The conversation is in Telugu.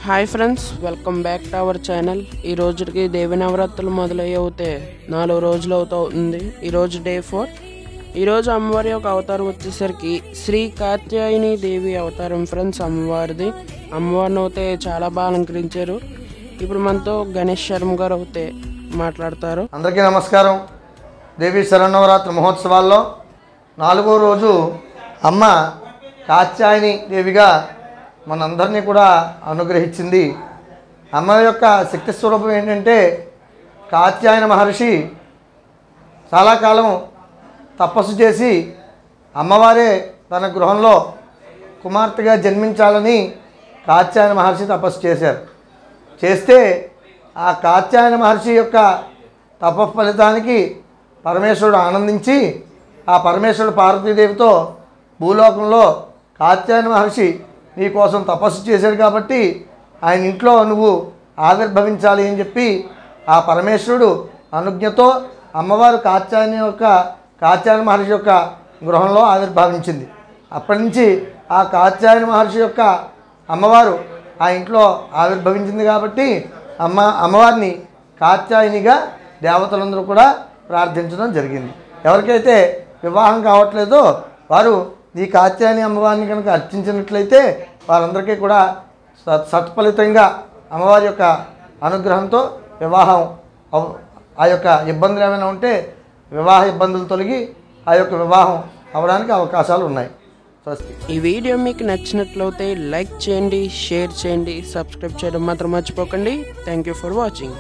Hi friends, welcome back to our channel. ఈ రోజుకి దేవి నవరాత్రులు మొదలయ్యవుతే 4 రోజులు అవుతుంది. ఈరోజు డే 4. ఈరోజు అమ్మవారి యొక్క అవతారం వచ్చేసరికి శ్రీ కాత్యాయని దేవి అవతారం ఫ్రెండ్స్. అమ్మవారిని అయితే చాలా బాగా అలంకరించారు. ఇప్పుడు మనతో గణేష్ శర్మ గారు అయితే మాట్లాడతారు. అందరికీ నమస్కారం. దేవి శరన్నవరాత్రి మహోత్సవాల్లో 4వ రోజు అమ్మ కాత్యాయని దేవిగా మనందరినీ కూడా అనుగ్రహించింది. అమ్మ యొక్క శక్తి స్వరూపం ఏంటంటే, కాత్యాయన మహర్షి చాలా కాలం తపస్సు చేసి అమ్మవారే తన గృహంలో కుమార్తెగా జన్మించాలని కాత్యాయన మహర్షి తపస్సు చేశారు. చేస్తే ఆ కాత్యాయన మహర్షి యొక్క తప ఫలితానికి పరమేశ్వరుడు ఆనందించి ఆ పరమేశ్వరుడు పార్వతీదేవితో భూలోకంలో కాత్యాయన మహర్షి నీ కోసం తపస్సు చేశాడు కాబట్టి ఆయన ఇంట్లో నువ్వు ఆవిర్భవించాలి అని చెప్పి ఆ పరమేశ్వరుడు అనుజ్ఞతో అమ్మవారు కాత్యాయన మహర్షి యొక్క గృహంలో ఆవిర్భవించింది. అప్పటి నుంచి ఆ కాత్యాయన మహర్షి యొక్క అమ్మవారు ఆ ఇంట్లో ఆవిర్భవించింది కాబట్టి అమ్మవారిని కాత్యాయనిగా దేవతలందరూ కూడా ప్రార్థించడం జరిగింది. ఎవరికైతే వివాహం కావట్లేదో వారు ఈ కాత్యాయని అమ్మవారిని కనుక అర్చించినట్లయితే వారందరికీ కూడా సత్ఫలితంగా అమ్మవారి యొక్క అనుగ్రహంతో వివాహం ఆ యొక్క ఇబ్బందులు ఏమైనా ఉంటే వివాహ ఇబ్బందులు తొలగి ఆ యొక్క వివాహం అవ్వడానికి అవకాశాలు ఉన్నాయి. ఈ వీడియో మీకు నచ్చినట్లయితే లైక్ చేయండి, షేర్ చేయండి, సబ్స్క్రైబ్ చేయడం మాత్రం మర్చిపోకండి. Thank you for watching.